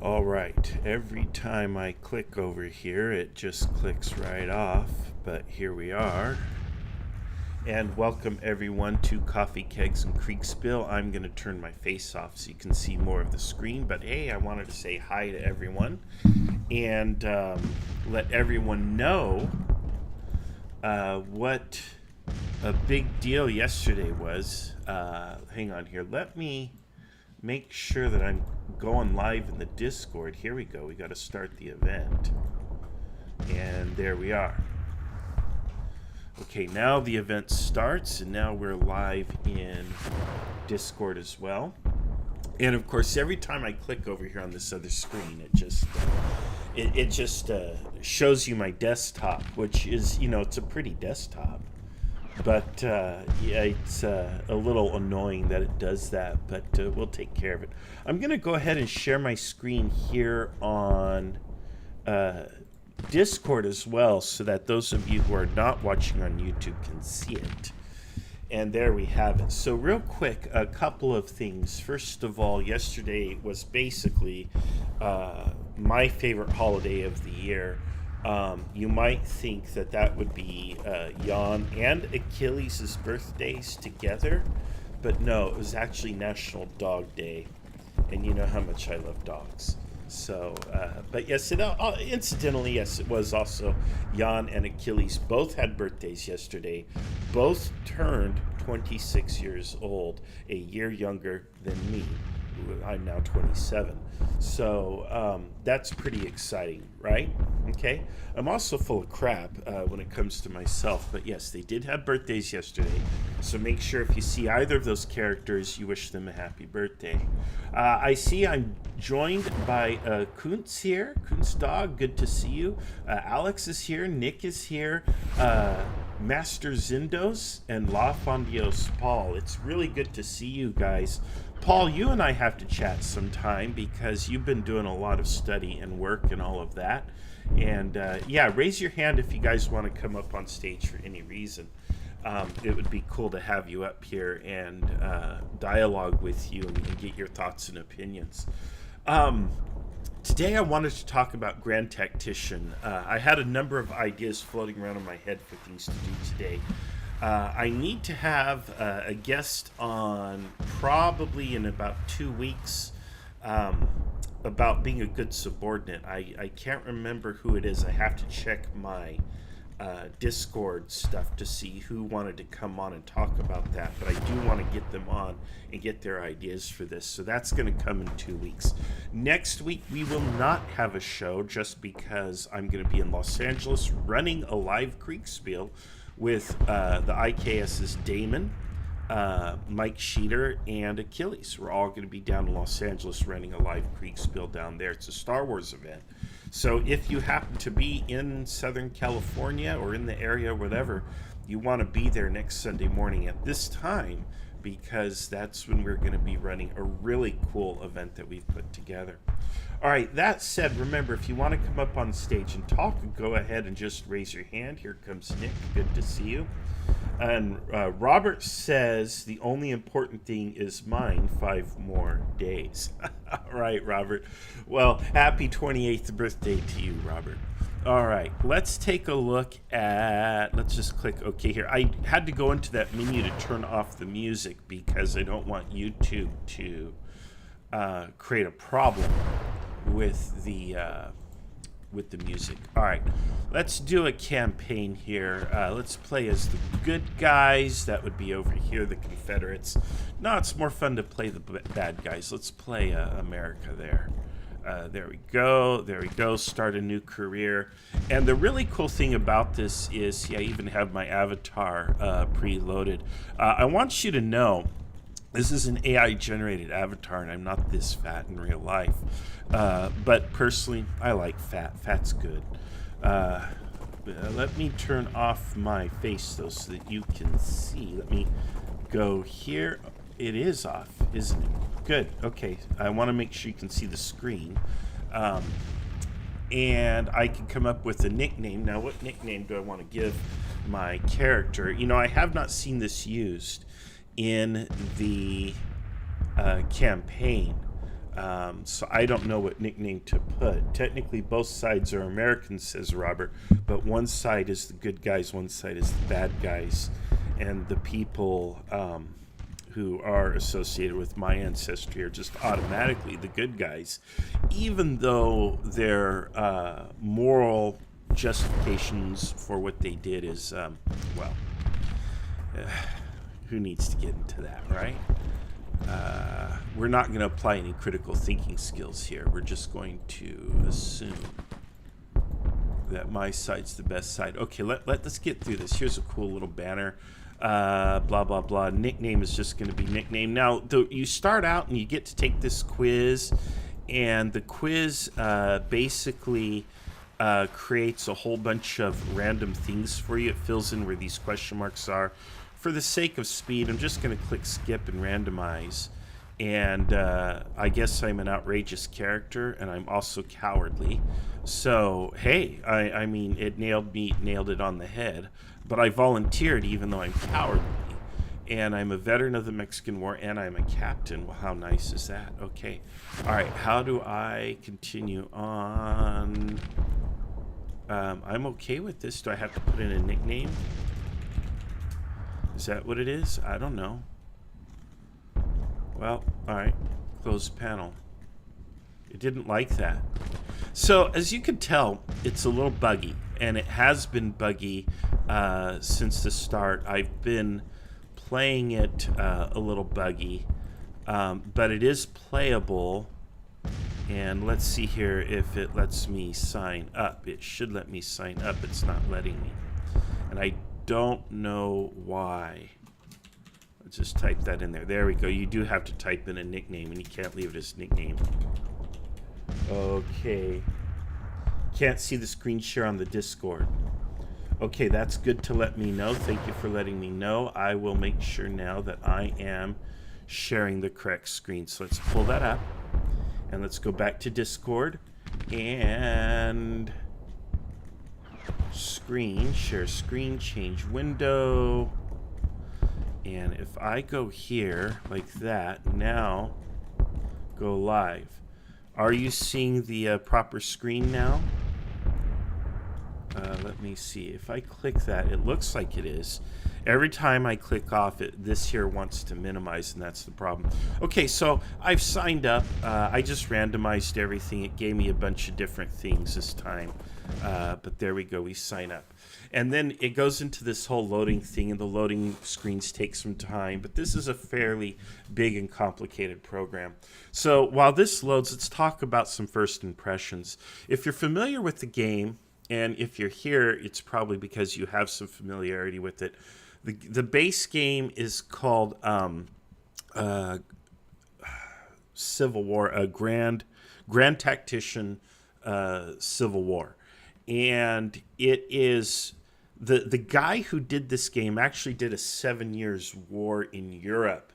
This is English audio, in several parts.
All right, every time I click over here, it just clicks right off, but here we are. And welcome everyone to Coffee, Kegs, and Kriegsspiel. I'm going to turn my face off so you can see more of the screen, but hey, I wanted to say hi to everyone and let everyone know what a big deal yesterday was. Hang on here, let me make sure that I'm going live in the Discord. Here we go. We got to start the event. And there we are. Okay, now the event starts, and now we're live in Discord as well. And of course, every time I click over here on this other screen, it just shows you my desktop, which is, it's a pretty desktop. But yeah, it's a little annoying that it does that, but we'll take care of it. I'm going to go ahead and share my screen here on Discord as well, so that those of you who are not watching on YouTube can see it. And there we have it. So real quick, a couple of things. First of all, yesterday was basically my favorite holiday of the year. You might think that would be Jan and Achilles' birthdays together, but no, it was actually National Dog Day, and you know how much I love dogs. So, but yes, incidentally, yes, it was also Jan and Achilles. Both had birthdays yesterday. Both turned 26 years old, a year younger than me. I'm now 27. So that's pretty exciting, right? Okay. I'm also full of crap when it comes to myself. But yes, they did have birthdays yesterday. So make sure if you see either of those characters, you wish them a happy birthday. I see I'm joined by Kuntz here. Kuntz Dog, good to see you. Alex is here. Nick is here. Master Zindos and La Fondios Paul. It's really good to see you guys. Paul, you and I have to chat sometime because you've been doing a lot of study and work and all of that. And yeah, raise your hand if you guys want to come up on stage for any reason. It would be cool to have you up here and dialogue with you and get your thoughts and opinions. Today I wanted to talk about Grand Tactician. I had a number of ideas floating around in my head for things to do today. I need to have a guest on probably in about 2 weeks about being a good subordinate. I can't remember who it is. I have to check my Discord stuff to see who wanted to come on and talk about that, but I do want to get them on and get their ideas for this. So that's going to come in 2 weeks. Next week we will not have a show just because I'm going to be in Los Angeles running a live Kriegsspiel with the IKS's Damon, Mike Sheeter, and Achilles. We're all going to be down in Los Angeles running a live Kriegsspiel down there. It's a Star Wars event. So if you happen to be in Southern California or in the area or whatever, you want to be there next Sunday morning at this time, because that's when we're going to be running a really cool event that we've put together. All right, that said, remember, if you want to come up on stage and talk, go ahead and just raise your hand. Here comes Nick. Good to see you. And Robert says the only important thing is mine, 5 more days. All right, Robert. Well, happy 28th birthday to you, Robert. All right, let's take a look at, let's just click OK here. I had to go into that menu to turn off the music because I don't want YouTube to create a problem with the music. All right, let's do a campaign here. Let's play as the good guys. That would be over here, the Confederates. No, it's more fun to play the bad guys. Let's play America there. There we go. There we go. Start a new career. And the really cool thing about this is, I even have my avatar preloaded. I want you to know this is an AI-generated avatar, and I'm not this fat in real life. But personally, I like fat. Fat's good. Let me turn off my face, though, so that you can see. Let me go here. It is off, isn't it? Good. Okay. I want to make sure you can see the screen. And I can come up with a nickname. Now, what nickname do I want to give my character? I have not seen this used in the campaign. So I don't know what nickname to put. Technically, both sides are Americans, says Robert, but one side is the good guys, one side is the bad guys, and the people who are associated with my ancestry are just automatically the good guys, even though their moral justifications for what they did is, who needs to get into that, right? We're not going to apply any critical thinking skills here. We're just going to assume that my side's the best side. Okay, let's get through this. Here's a cool little banner. Blah, blah, blah. Nickname is just going to be nickname. Now, you start out and you get to take this quiz, and the quiz basically creates a whole bunch of random things for you. It fills in where these question marks are. For the sake of speed, I'm just going to click skip and randomize. And I guess I'm an outrageous character, and I'm also cowardly. So, hey, I mean, it nailed it on the head. But I volunteered even though I'm cowardly. And I'm a veteran of the Mexican War, and I'm a captain. Well, how nice is that? Okay. All right, how do I continue on? I'm okay with this. Do I have to put in a nickname? Is that what it is? I don't know. Well, all right. Close panel. It didn't like that. So, as you can tell, it's a little buggy, and it has been buggy since the start. I've been playing it a little buggy, but it is playable. And let's see here if it lets me sign up. It should let me sign up. It's not letting me. And I don't know why. Let's just type that in there. There we go. You do have to type in a nickname, and you can't leave it as nickname. Okay. Can't see the screen share on the Discord. Okay, that's good to let me know. Thank you for letting me know. I will make sure now that I am sharing the correct screen. So let's pull that up. And let's go back to Discord. And screen, share screen, change window. And if I go here like that, now go live. Are you seeing the proper screen now? Let me see. If I click that, it looks like it is. Every time I click off it, this here wants to minimize, and that's the problem. Okay, so I've signed up. I just randomized everything. It gave me a bunch of different things this time. But there we go. We sign up. And then it goes into this whole loading thing, and the loading screens take some time. But this is a fairly big and complicated program. So while this loads, let's talk about some first impressions. If you're familiar with the game, and if you're here, it's probably because you have some familiarity with it. The base game is called Civil War, Grand Tactician Civil War. And it is the guy who did this game actually did a 7 Years War in Europe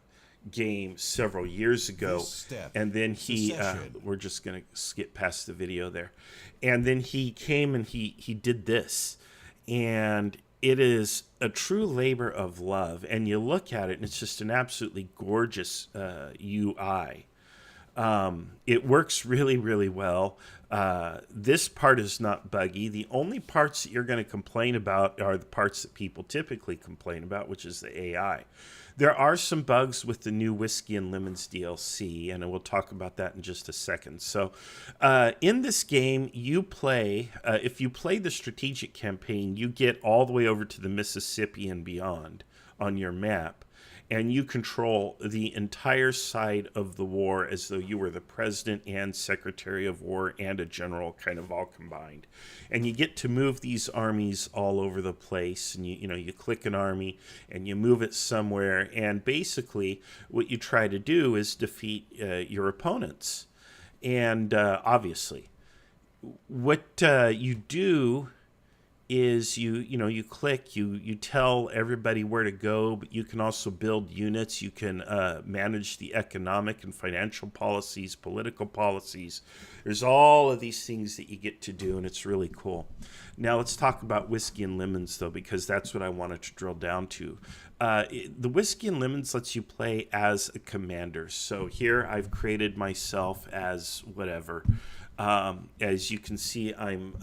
game several years ago, and then he we're just gonna skip past the video there, and then he came and he did this, and it is a true labor of love. And you look at it and it's just an absolutely gorgeous UI. It works really, really well. This part is not buggy. The only parts that you're going to complain about are the parts that people typically complain about, which is the AI. There are some bugs with the new Whiskey and Lemons DLC, and we'll talk about that in just a second. So in this game, you play, if you play the strategic campaign, you get all the way over to the Mississippi and beyond on your map. And you control the entire side of the war as though you were the president and secretary of war and a general, kind of all combined. And you get to move these armies all over the place. And you click an army and you move it somewhere. And basically what you try to do is defeat your opponents. And obviously what you do is you click, you tell everybody where to go, but you can also build units. You can manage the economic and financial policies, political policies. There's all of these things that you get to do, and it's really cool. Now let's talk about Whiskey and Lemons, though, because that's what I wanted to drill down to. The Whiskey and Lemons lets you play as a commander. So here I've created myself as whatever. As you can see, I'm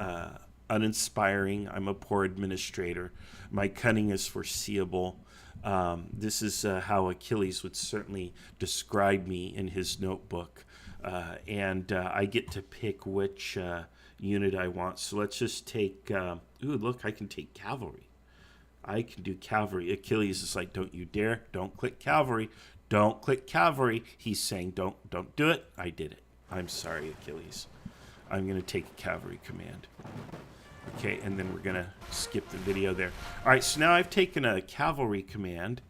uninspiring. I'm a poor administrator. My cunning is foreseeable. This is how Achilles would certainly describe me in his notebook. And I get to pick which unit I want. So let's just take, ooh, look, I can take cavalry. I can do cavalry. Achilles is like, don't you dare. Don't click cavalry. Don't click cavalry. He's saying, don't do it. I did it. I'm sorry, Achilles. I'm going to take a cavalry command. Okay, and then we're going to skip the video there. All right, so now I've taken a cavalry command,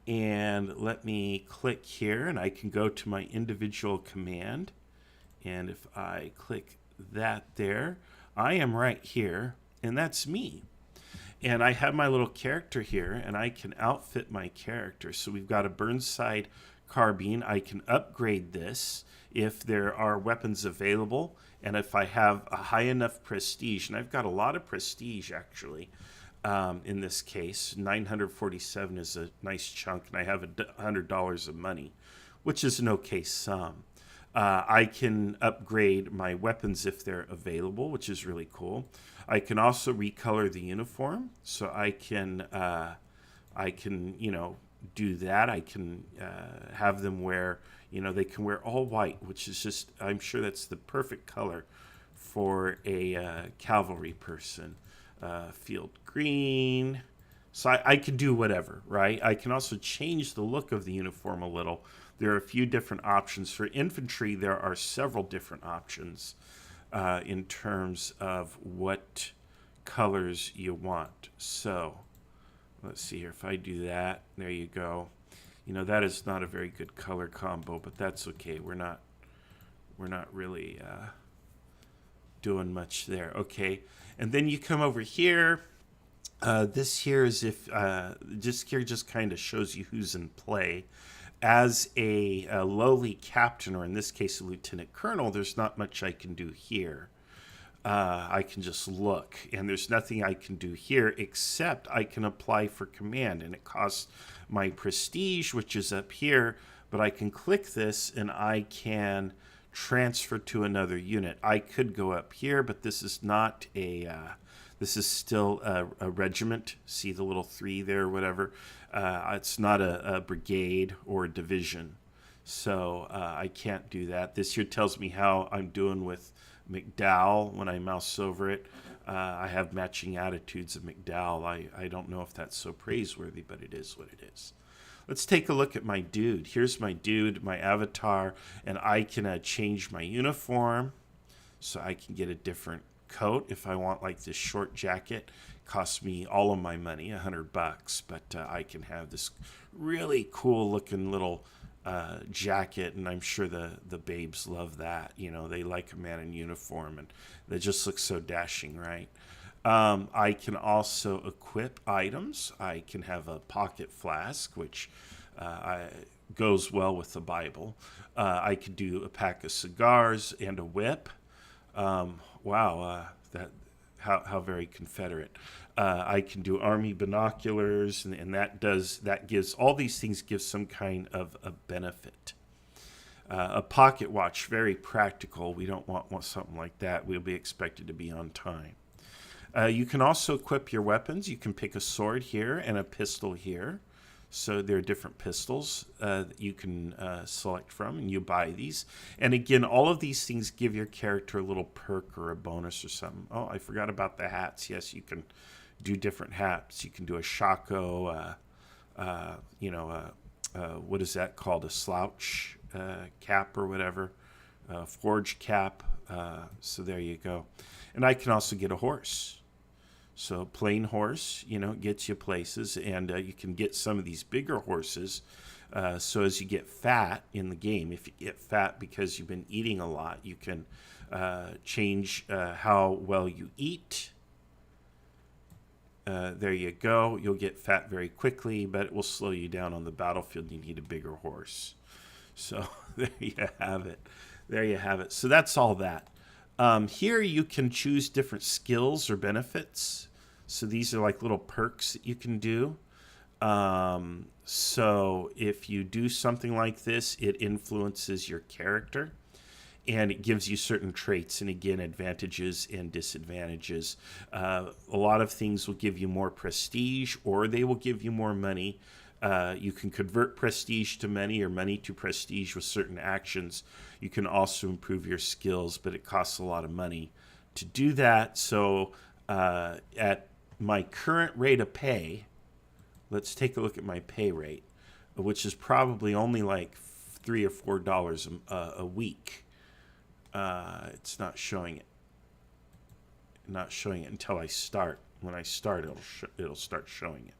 and let me click here, and I can go to my individual command. And if I click that there, I am right here, and that's me. And I have my little character here, and I can outfit my character. So we've got a Burnside carbine. I can upgrade this if there are weapons available, and if I have a high enough prestige. And I've got a lot of prestige, actually, in this case. 947 is a nice chunk, and I have $100 of money, which is an okay sum. I can upgrade my weapons if they're available, which is really cool. I can also recolor the uniform, so I can do that. I can have them wear, they can wear all white, which is just, I'm sure that's the perfect color for a cavalry person. Field green. So I can do whatever, right? I can also change the look of the uniform a little. There are a few different options. For infantry, there are several different options in terms of what colors you want. So let's see here. If I do that, there you go. That is not a very good color combo, but that's okay. We're not really doing much there. Okay, and then you come over here. This here is if just kind of shows you who's in play. As a lowly captain, or in this case a lieutenant colonel, there's not much I can do here. I can just look, and there's nothing I can do here except I can apply for command, and it costs my prestige, which is up here, but I can click this and I can transfer to another unit. I could go up here, but this is not this is still a regiment. See the little 3 there or whatever. It's not a brigade or a division, so I can't do that. This here tells me how I'm doing with McDowell when I mouse over it. I have matching attitudes of McDowell. I don't know if that's so praiseworthy, but it is what it is. Let's take a look at my dude. Here's my dude, my avatar, and I can change my uniform, so I can get a different coat if I want, like this short jacket. Costs me all of my money, $100, but I can have this really cool looking little jacket, and I'm sure the babes love that. They like a man in uniform, and they just look so dashing, right? I can also equip items. I can have a pocket flask, which goes well with the Bible. I could do a pack of cigars and a whip. Wow, how very Confederate. I can do army binoculars, and that gives all these things give some kind of a benefit. A pocket watch, very practical. We don't want something like that. We'll be expected to be on time. You can also equip your weapons. You can pick a sword here and a pistol here. So there are different pistols that you can select from, and you buy these. And again, all of these things give your character a little perk or a bonus or something. Oh, I forgot about the hats. Yes, you can do different hats. You can do a shako, what is that called? A slouch cap or whatever, forge cap. So there you go. And I can also get a horse. So plain horse, gets you places, and you can get some of these bigger horses. So as you get fat in the game, if you get fat because you've been eating a lot, you can change how well you eat. There you go. You'll get fat very quickly, but it will slow you down on the battlefield. You need a bigger horse. So there you have it. There you have it. So that's all that. Here you can choose different skills or benefits. So these are like little perks that you can do. So if you do something like this, it influences your character. And it gives you certain traits and, again, advantages and disadvantages. A lot of things will give you more prestige, or they will give you more money. You can convert prestige to money or money to prestige with certain actions. You can also improve your skills, but it costs a lot of money to do that. So at my current rate of pay, let's take a look at my pay rate, which is probably only like $3 or $4 a week. It's not showing it. Not showing it until I start. When I start, it'll start showing it.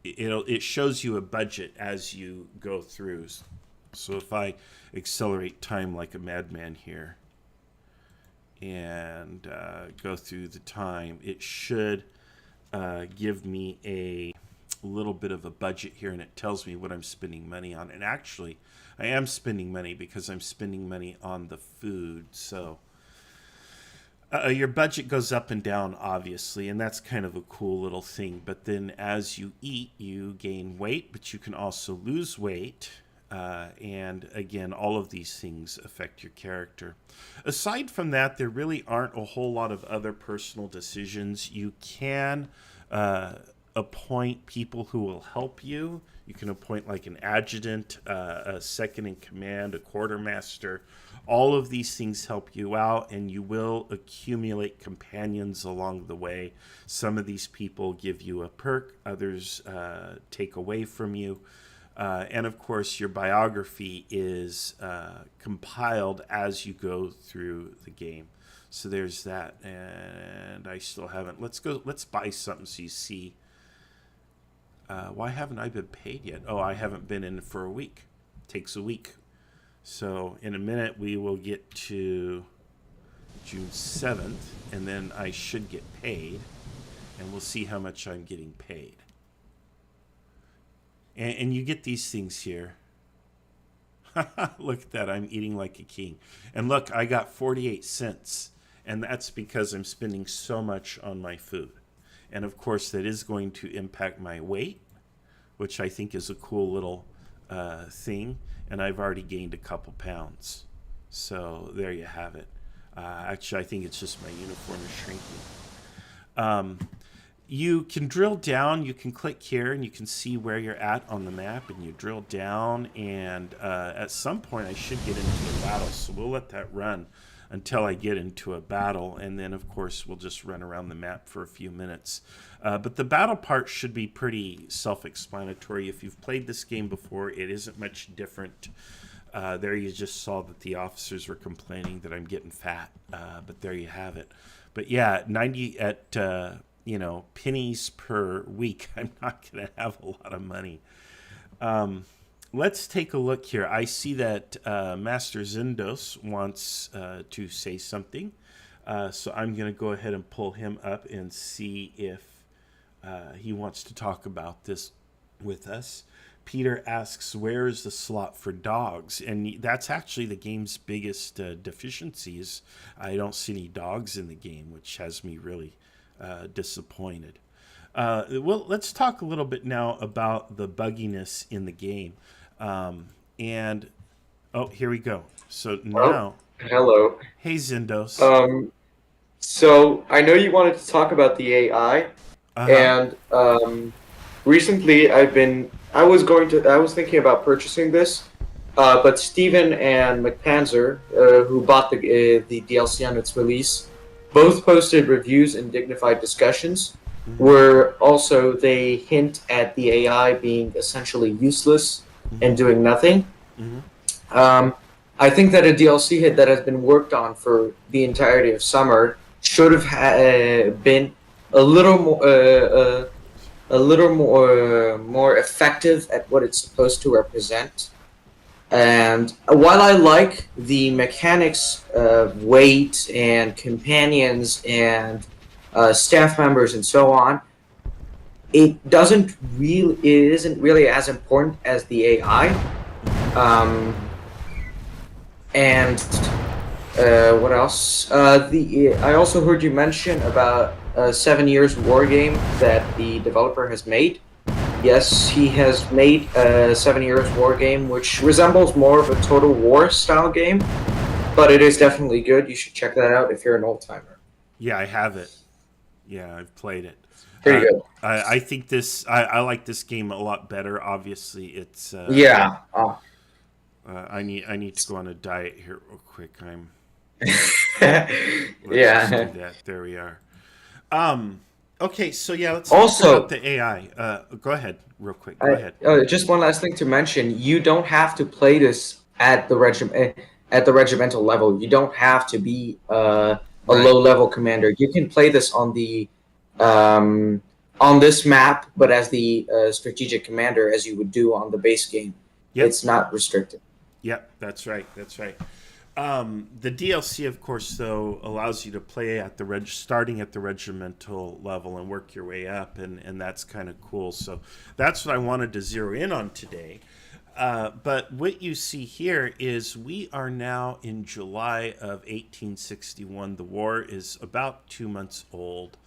It shows you a budget as you go through. So if I accelerate time like a madman here and go through the time, it should give me a little bit of a budget here, and it tells me what I'm spending money on. And actually, I am spending money because I'm spending money on the food. So your budget goes up and down, obviously, and that's kind of a cool little thing. But then as you eat, you gain weight, but you can also lose weight. And again, all of these things affect your character. Aside from that, there really aren't a whole lot of other personal decisions. You can appoint people who will help you. You can appoint like an adjutant, a second in command, a quartermaster. All of these things help you out, and you will accumulate companions along the way. Some of these people give you a perk, others take away from you. And of course, your biography is compiled as you go through the game. So there's that. And I still haven't. Let's buy something so you see. Why haven't I been paid yet? Oh, I haven't been in for a week. It takes a week. So in a minute, we will get to June 7th, and then I should get paid. And we'll see how much I'm getting paid. And you get these things here. Look at that. I'm eating like a king. And look, I got 48 cents. And that's because I'm spending so much on my food. And of course, that is going to impact my weight, which I think is a cool little thing. And I've already gained a couple pounds. So there you have it. Actually, I think it's just my uniform is shrinking. You can drill down. You can click here, and you can see where you're at on the map. And you drill down, and at some point, I should get into a battle. So we'll let that run until I get into a battle, and then, of course, we'll just run around the map for a few minutes. But the battle part should be pretty self-explanatory. If you've played this game before, it isn't much different. There you just saw that the officers were complaining that I'm getting fat, but there you have it. But yeah, 90 at pennies per week. I'm not going to have a lot of money. Let's take a look here. I see that Master Zindos wants to say something. So I'm going to go ahead and pull him up and see if he wants to talk about this with us. Peter asks, where is the slot for dogs? And that's actually the game's biggest deficiencies. I don't see any dogs in the game, which has me really disappointed. Well, let's talk a little bit now about the bugginess in the game. And here we go. So now, hello. Hey Zindos. So I know you wanted to talk about the AI, and recently I was thinking about purchasing this, but Steven and McPanzer, who bought the DLC on its release, both posted reviews and dignified discussions, where also they hint at the AI being essentially useless and doing nothing. I think that a DLC hit that has been worked on for the entirety of summer should have been a little more effective at what it's supposed to represent. And while I like the mechanics of weight and companions and staff members, and so on, it isn't really as important as the AI. And what else? I also heard you mention about a 7 years war game that the developer has made. Yes, he has made a 7 years war game, which resembles more of a Total War style game, but it is definitely good. You should check that out if you're an old timer. Yeah, I have it. Yeah, I've played it. Pretty good. I think I like this game a lot better. Obviously, it's. Yeah. I need to go on a diet here real quick. Let's just Yeah. do that. There we are. Okay, so yeah, let's talk about Also, the AI. Go ahead, real quick. Go ahead. just one last thing to mention: you don't have to play this at the regimental level. You don't have to be a Right. low level commander. You can play this on this map, but as the strategic commander, as you would do on the base game. Yep. It's not restricted. Yep. That's right. That's right. The DLC, of course, though, allows you to play at starting at the regimental level and work your way up, and that's kind of cool. So that's what I wanted to zero in on today. But what you see here is we are now in July of 1861. The war is about 2 months old,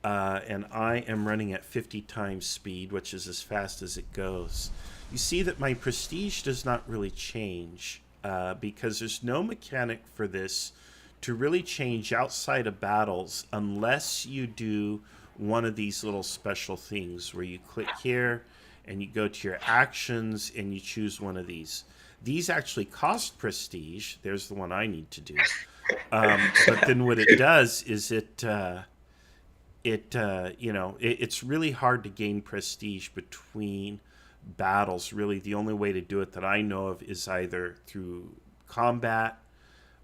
and I am running at 50 times speed, which is as fast as it goes. You see that my prestige does not really change. Because there's no mechanic for this to really change outside of battles unless you do one of these little special things where you click here and you go to your actions and you choose one of these. These actually cost prestige. There's the one I need to do. But then what it does is it's really hard to gain prestige between battles. Really, the only way to do it that I know of is either through combat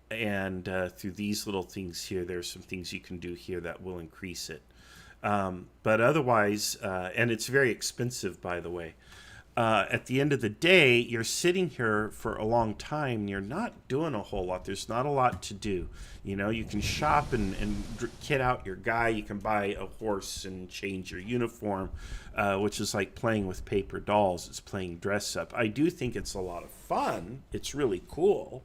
and through these little things here. There's some things you can do here that will increase it. But otherwise, and it's very expensive, by the way. At the end of the day, you're sitting here for a long time. You're not doing a whole lot. There's not a lot to do. You can shop and kit out your guy. You can buy a horse and change your uniform, which is like playing with paper dolls. It's playing dress up. I do think it's a lot of fun. It's really cool.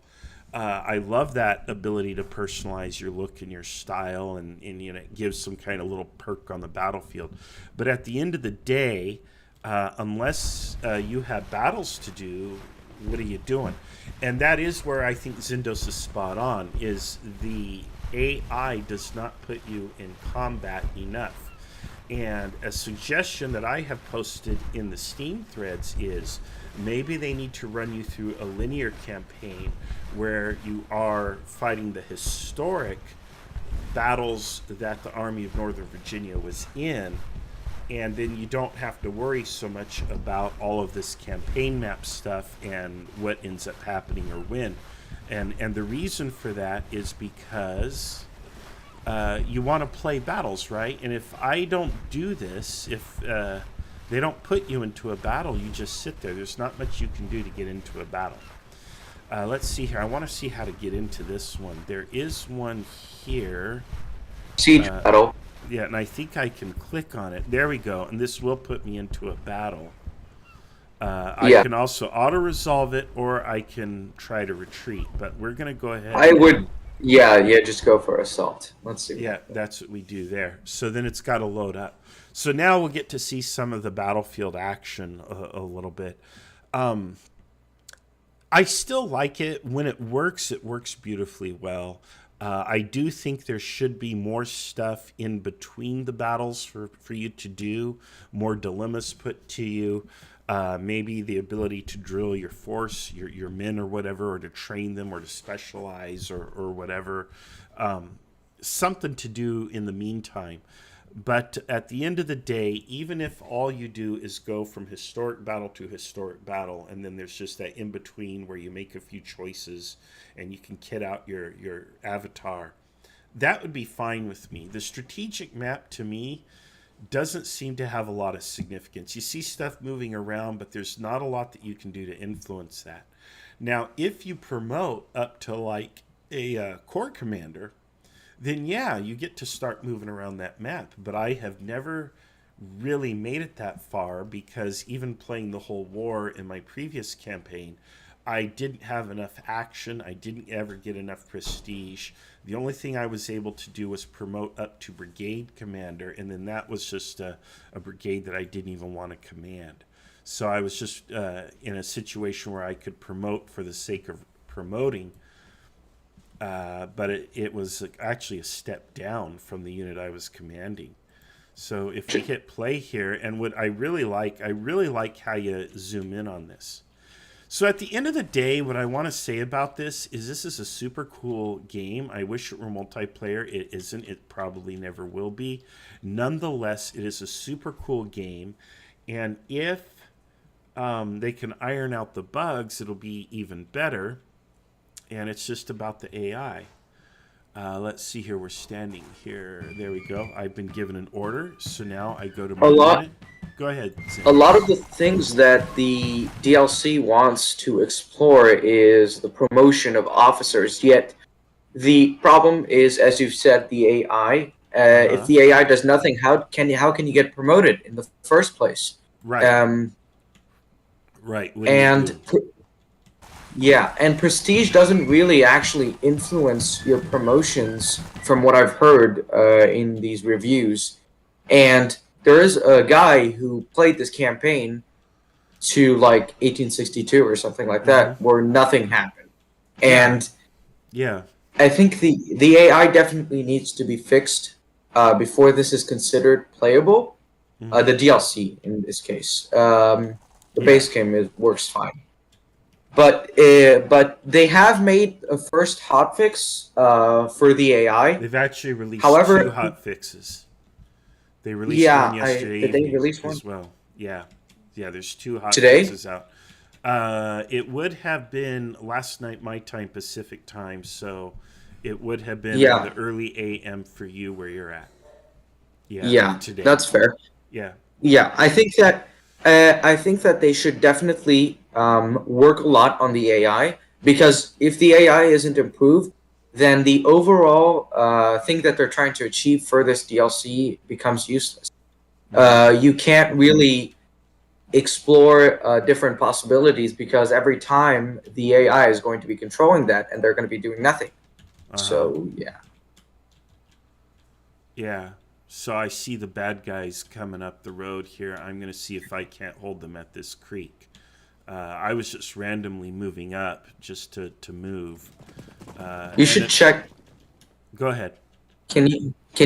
I love that ability to personalize your look and your style, and it gives some kind of little perk on the battlefield. But at the end of the day, unless you have battles to do, what are you doing? And that is where I think Zindos is spot on, is the AI does not put you in combat enough. And a suggestion that I have posted in the Steam threads is maybe they need to run you through a linear campaign where you are fighting the historic battles that the Army of Northern Virginia was in, and then you don't have to worry so much about all of this campaign map stuff and what ends up happening or when. And the reason for that is because you want to play battles, right? And if I don't do this, if they don't put you into a battle, you just sit there. There's not much you can do to get into a battle. Let's see here. I want to see how to get into this one. There is one here. Siege battle. Yeah, and I think I can click on it. There we go. And this will put me into a battle. I can also auto-resolve it, or I can try to retreat. But we're going to go ahead. I would, just go for assault. Let's see. Yeah, that's what we do there. So then it's got to load up. So now we'll get to see some of the battlefield action a little bit. I still like it. When it works beautifully well. I do think there should be more stuff in between the battles for you to do, more dilemmas put to you, maybe the ability to drill your force, your men or whatever, or to train them or to specialize or whatever. Something to do in the meantime. But at the end of the day, even if all you do is go from historic battle to historic battle, and then there's just that in between where you make a few choices and you can kit out your avatar, that would be fine with me. The strategic map, to me, doesn't seem to have a lot of significance. You see stuff moving around, but there's not a lot that you can do to influence that. Now, if you promote up to like a corps commander, then yeah, you get to start moving around that map. But I have never really made it that far because even playing the whole war in my previous campaign, I didn't have enough action. I didn't ever get enough prestige. The only thing I was able to do was promote up to brigade commander, and then that was just a brigade that I didn't even want to command. So I was just in a situation where I could promote for the sake of promoting, but it was actually a step down from the unit I was commanding. So if we hit play here, and what I really like how you zoom in on this. So at the end of the day, what I want to say about this is a super cool game. I wish it were multiplayer. It isn't. It probably never will be. Nonetheless, it is a super cool game. And if they can iron out the bugs, it'll be even better. And it's just about the AI. Let's see here. We're standing here. There we go. I've been given an order. So now I go to my unit. Go ahead, Sam. A lot of the things that the DLC wants to explore is the promotion of officers, yet the problem is, as you've said, the AI. If the AI does nothing, how can you get promoted in the first place? Right. Right. And prestige doesn't really actually influence your promotions, from what I've heard in these reviews. And there is a guy who played this campaign to like 1862 or something like that, where nothing happened. And I think the AI definitely needs to be fixed before this is considered playable. The DLC in this case, the base game works fine. But they have made a first hotfix for the AI. They've actually released 2 hotfixes. They released one yesterday evening as well. Yeah, there's 2 hotfixes out. It would have been last night my time, Pacific time, so it would have been the early AM for you where you're at. Yeah, today. That's fair. Yeah, I think that they should definitely work a lot on the AI, because if the AI isn't improved, then the overall thing that they're trying to achieve for this DLC becomes useless. You can't really explore different possibilities, because every time the AI is going to be controlling that, and they're going to be doing nothing. So, yeah. Yeah. So I see the bad guys coming up the road here. I'm going to see if I can't hold them at this creek. I was just randomly moving up just to move. You should check. Go ahead. Can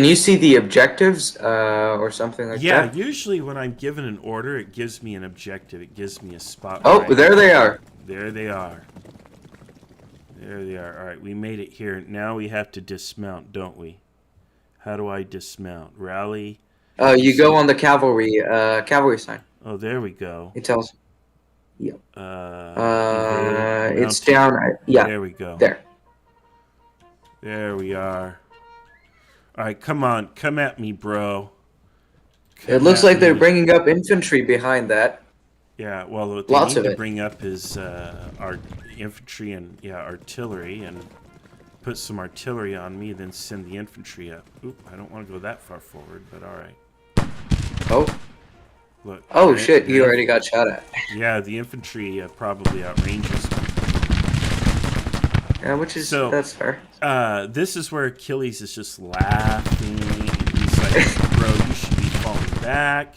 you see the objectives or something like that? Yeah, usually when I'm given an order, it gives me an objective. It gives me a spot. Oh, there they are. There they are. There they are. All right, we made it here. Now we have to dismount, don't we? How do I dismount? Rally. You go on the cavalry sign. Oh, there we go. It tells. Yep. It's mounted. down. There we go. There we are. All right, come on. Come at me, bro. It looks like they're bringing up infantry behind that. Yeah, well, what they need to bring up is our infantry and artillery, and put some artillery on me, then send the infantry up. Oop, I don't want to go that far forward, but all right. Oh. Look. Oh, shit, you already got shot at. Yeah, the infantry probably outranges me. Yeah, that's fair. This is where Achilles is just laughing, and he's like, bro, you should be falling back.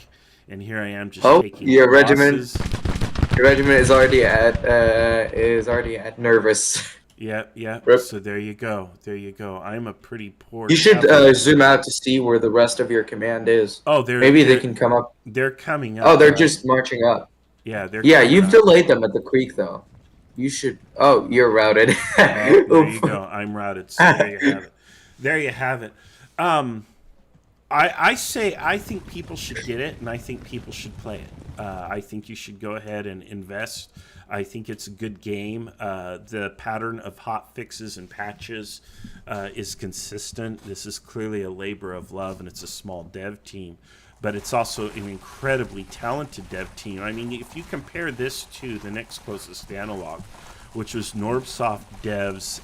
And here I am just taking your losses. Your regiment is already at nervous. Yeah. Rip. So there you go. I'm a pretty poor. You should zoom out to see where the rest of your command is. Oh, they can come up. They're coming up. Oh, they're just marching up. Yeah, you've delayed them at the creek though. You should. Oh, you're routed. There you go. I'm routed. So there you have it. I think people should get it, and I think people should play it. I think you should go ahead and invest. I think it's a good game. The pattern of hot fixes and patches is consistent. This is clearly a labor of love, and it's a small dev team. But it's also an incredibly talented dev team. I mean, if you compare this to the next closest analog, which was Norbsoft Dev's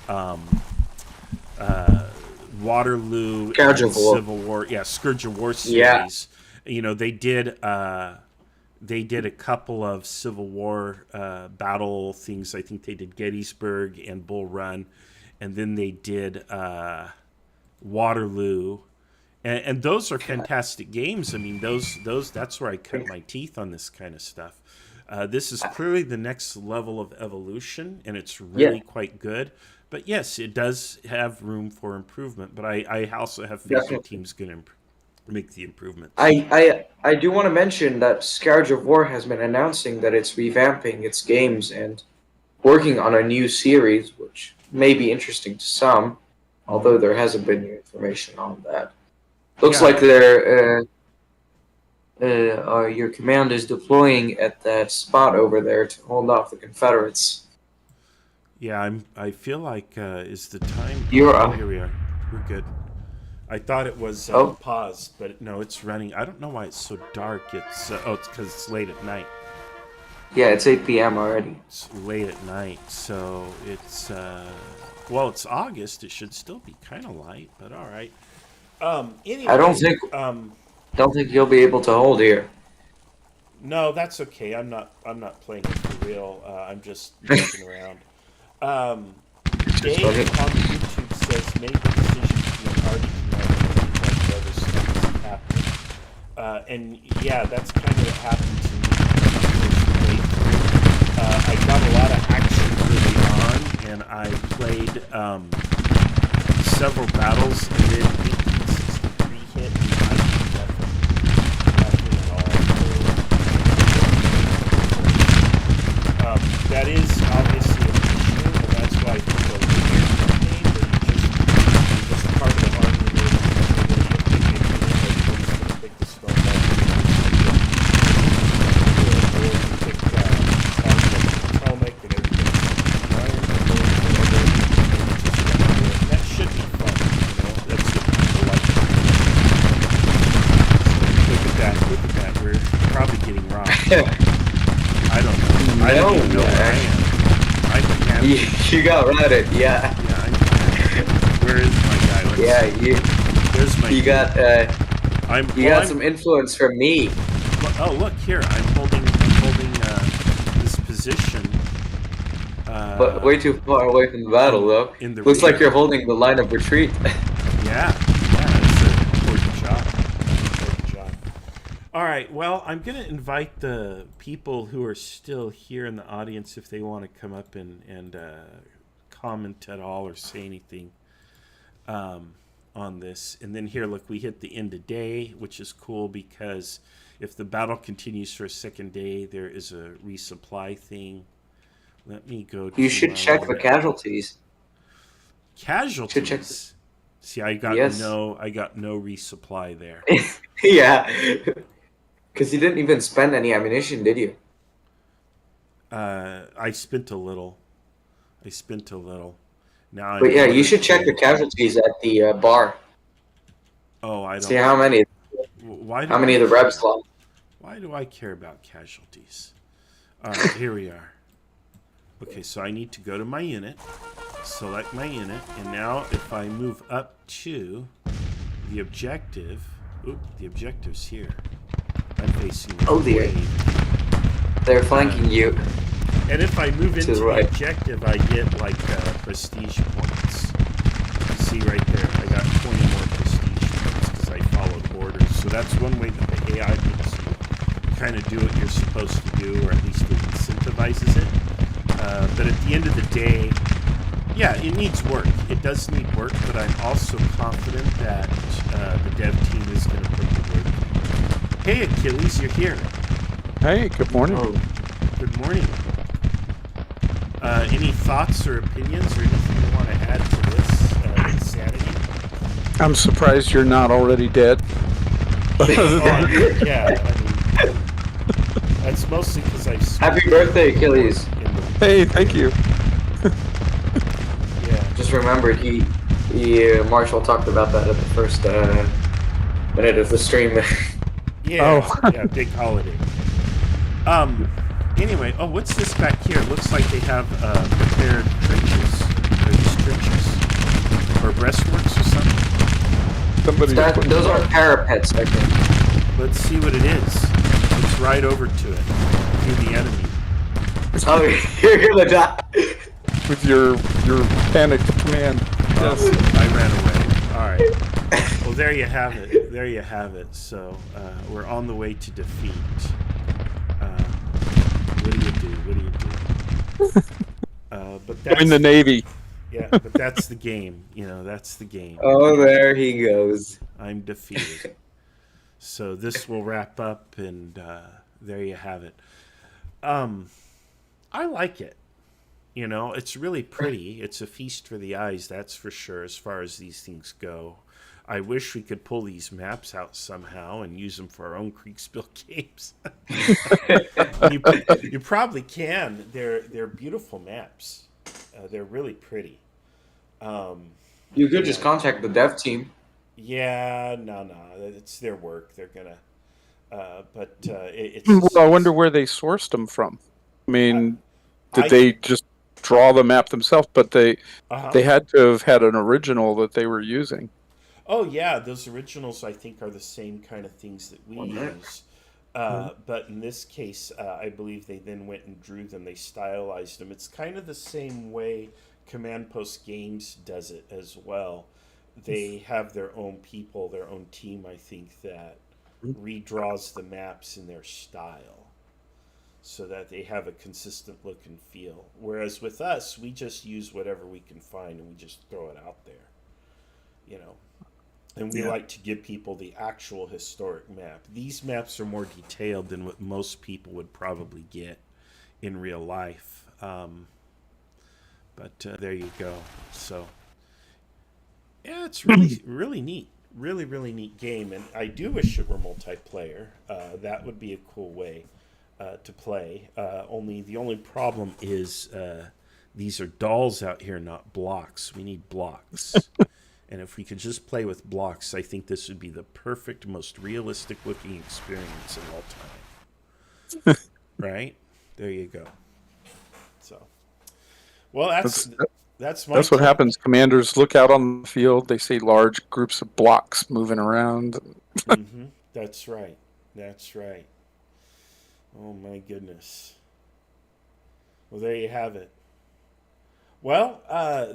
Waterloo Scourge and of War. Civil War. Yeah, Scourge of War Yeah. series. You know, they did a couple of Civil War battle things. I think they did Gettysburg and Bull Run, and then they did Waterloo. And those are fantastic games. I mean, those that's where I cut my teeth on this kind of stuff. This is clearly the next level of evolution, and it's really quite good. But yes, it does have room for improvement. But I also have faith Definitely. the team's going to make the improvements. I do want to mention that Scourge of War has been announcing that it's revamping its games and working on a new series, which may be interesting to some, although there hasn't been new information on that. Looks like they're your command is deploying at that spot over there to hold off the Confederates. Yeah, I feel like is the time. You're Here we are. We're good. I thought it was paused, but no, it's running. I don't know why it's so dark. It's it's because it's late at night. Yeah, it's 8 p.m. already. It's late at night, so it's well, it's August. It should still be kind of light, but all right. Anyway, I don't think you'll be able to hold here. No, that's okay. I'm not playing it for real. I'm just messing around. Dave on YouTube says make the decision to be an Artie commander like the other stuff is happening. And yeah, that's kind of what happened to me. I got a lot of action early on, and I played several battles, and then 1863 hit, and I did nothing at all. That is obviously an issue, and that's why people are looking at the game, but you're just part of the army, and pick the spell back. Or you pick Potomac and everything. That should be fun, you know. That's what people like. Look at that. We're probably getting robbed. I don't know. I don't even know where I am. You got routed, yeah. Yeah, where is my guy? There's my. You got got some influence from me. Oh, look here! I'm holding this position. But way too far away from the battle, though. Looks like you're holding the line of retreat. Yeah, it's an important job. All right, well, I'm going to invite the people who are still here in the audience if they want to come up and comment at all or say anything on this. And then here, look, we hit the end of day, which is cool because if the battle continues for a second day, there is a resupply thing. Let me go to You should check the casualties. Casualties? See, I got no resupply there. Yeah. Because you didn't even spend any ammunition, did you? I spent a little. Now, but yeah, you should check the casualties at the bar. Oh, I don't. See how many. How many of the Rebs lost? Why do I care about casualties? All right, here we are. Okay, so I need to go to my unit, select my unit, and now if I move up to the objective, the objective's here. I'm facing the wave. They're flanking you. And if I move into the objective, I get like prestige points. See right there, I got 20 more prestige points because I followed orders. So that's one way that the AI makes you kind of do what you're supposed to do, or at least it incentivizes it. But at the end of the day, yeah, it needs work. It does need work, but I'm also confident that the dev team is going to put the work in. Hey, Achilles, you're here. Hey, good morning. Good morning. Any thoughts or opinions or anything you want to add to this insanity? I'm surprised you're not already dead. Yeah, I mean, that's mostly because I... Happy birthday, Achilles. Hey, thank you. Yeah. Just remembered, Marshall talked about that at the first minute of the stream. Yeah, big holiday. Anyway, what's this back here? Looks like they have prepared trenches. Are these trenches? Or breastworks or something? Somebody. Those are parapets, I think. Let's see what it is. Let's ride over to it. Through the enemy. Oh, you're gonna die. With your panicked command. Yes. I ran away. All right. Well, there you have it. There you have it. So we're on the way to defeat. What do you do? What do you do? But that's In the Navy. yeah. But that's the game. You know, that's the game. Oh, there he goes. I'm defeated. So this will wrap up, and there you have it. I like it. You know, it's really pretty. It's a feast for the eyes, that's for sure, as far as these things go. I wish we could pull these maps out somehow and use them for our own Kriegsspiel games. you probably can. They're beautiful maps. They're really pretty. You could just contact the dev team. Yeah, no, it's their work. They're gonna. It's. Well, I wonder where they sourced them from. I mean, did I- they just draw the map themselves? But they Uh-huh. had to have had an original that they were using. Oh yeah, those originals I think are the same kind of things that we Wonder. use. But in this case, I believe they then went and drew them. They stylized them. It's kind of the same way Command Post Games does it as well. They have their own people, their own team, I think, that redraws the maps in their style so that they have a consistent look and feel. Whereas with us, we just use whatever we can find and we just throw it out there. You know. And we like to give people the actual historic map. These maps are more detailed than what most people would probably get in real life. But there you go. So, yeah, it's really, really neat. Really, really neat game. And I do wish it were multiplayer. That would be a cool way to play. The only problem is these are dolls out here, not blocks. We need blocks. And if we could just play with blocks, I think this would be the perfect, most realistic looking experience of all time. Right? There you go. So, well, that's That's what happens. Commanders look out on the field. They see large groups of blocks moving around. That's right. That's right. Oh my goodness. Well, there you have it. Well,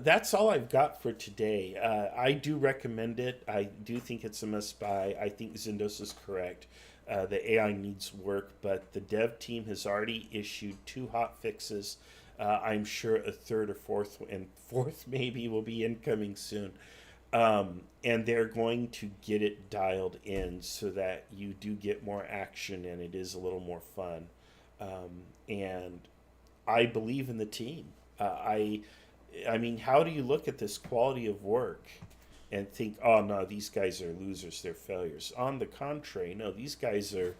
that's all I've got for today. I do recommend it. I do think it's a must-buy. I think Zindos is correct. The AI needs work, but the dev team has already issued 2 hot fixes. I'm sure a third or fourth maybe will be incoming soon. And they're going to get it dialed in so that you do get more action and it is a little more fun. And I believe in the team. I mean, how do you look at this quality of work and think, oh no, these guys are losers, they're failures? On the contrary, no, these guys are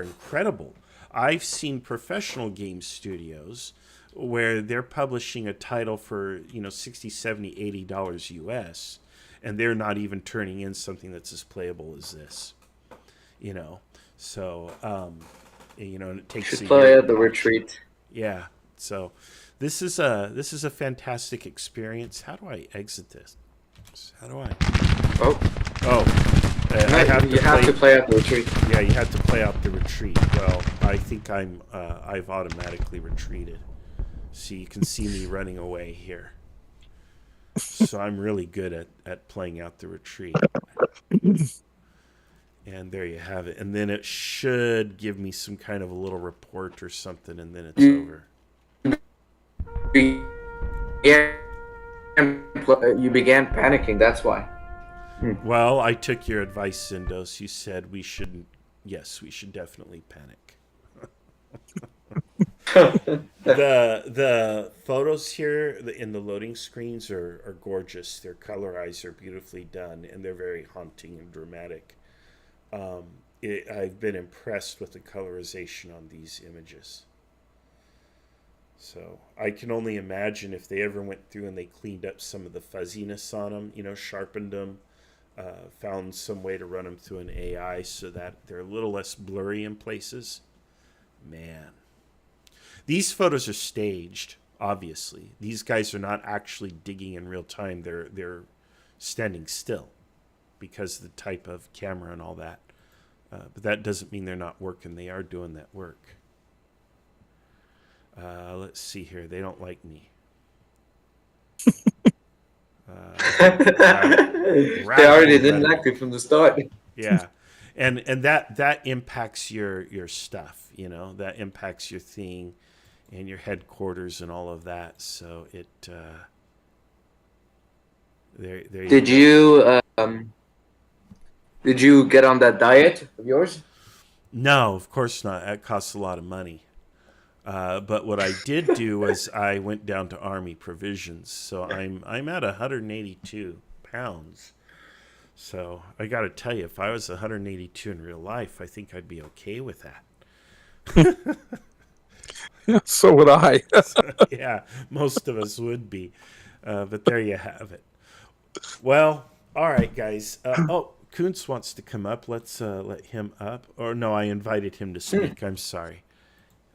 incredible. I've seen professional game studios where they're publishing a title for, $60, $70, $80 US, and they're not even turning in something that's as playable as this. So and it takes Should a play year. at the retreat. Yeah. So this is a fantastic experience. How do I exit this? How do I? Oh, I have to play at the retreat. Yeah, you have to play out the retreat. Well, I think I've automatically retreated. So you can see me running away here. So I'm really good at playing out the retreat. And there you have it. And then it should give me some kind of a little report or something, and then it's over. You began panicking, that's why. Well, I took your advice, Zindos. You said we shouldn't. Yes, we should definitely panic. The photos here in the loading screens are gorgeous. Their color eyes are beautifully done, and they're very haunting and dramatic. I've been impressed with the colorization on these images. So I can only imagine if they ever went through and they cleaned up some of the fuzziness on them, sharpened them, found some way to run them through an AI so that they're a little less blurry in places. Man. These photos are staged, obviously. These guys are not actually digging in real time. They're standing still because of the type of camera and all that. But that doesn't mean they're not working. They are doing that work. Let's see here. They don't like me. They already didn't like it from the start. Yeah, and that impacts your stuff. That impacts your thing and your headquarters and all of that. So it there Did you get on that diet of yours? No, of course not. That costs a lot of money. But what I did do was I went down to Army provisions. So I'm at 182 pounds. So I got to tell you, if I was 182 in real life, I think I'd be okay with that. So would I. Yeah, most of us would be. But there you have it. Well, all right, guys. Kuntz wants to come up. Let's let him up. Or no, I invited him to speak. I'm sorry.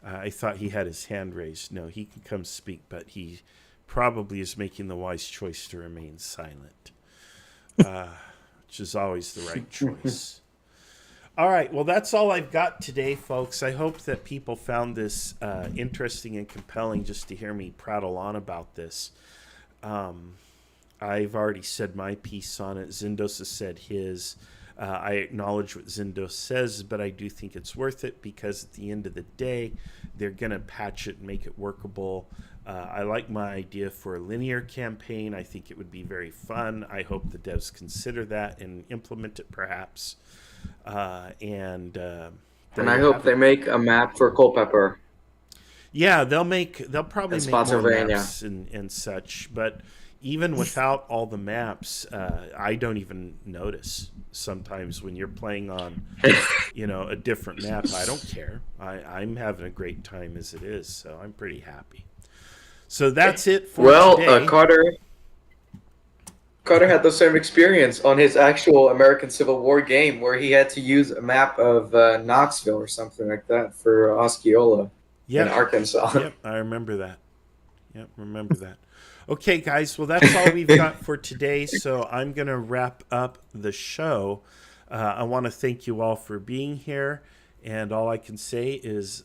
I thought he had his hand raised. No, he can come speak, but he probably is making the wise choice to remain silent, which is always the right choice. All right, well, that's all I've got today, folks. I hope that people found this interesting and compelling just to hear me prattle on about this. I've already said my piece on it. Zindos has said his. I acknowledge what Zindos says, but I do think it's worth it because at the end of the day, they're going to patch it and make it workable. I like my idea for a linear campaign. I think it would be very fun. I hope the devs consider that and implement it perhaps. And I hope they make a map for Culpeper. Yeah, they'll probably make more Spotsylvania. maps and such, but even without all the maps, I don't even notice sometimes when you're playing on, a different map. I don't care. I'm having a great time as it is, so I'm pretty happy. So that's it for today. Carter had the same experience on his actual American Civil War game where he had to use a map of Knoxville or something like that for Osceola in Arkansas. Yep, I remember that. Okay, guys, well, that's all we've got for today, so I'm going to wrap up the show. I want to thank you all for being here, and all I can say is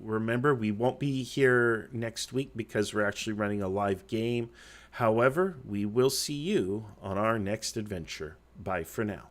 remember, we won't be here next week because we're actually running a live game. However, we will see you on our next adventure. Bye for now.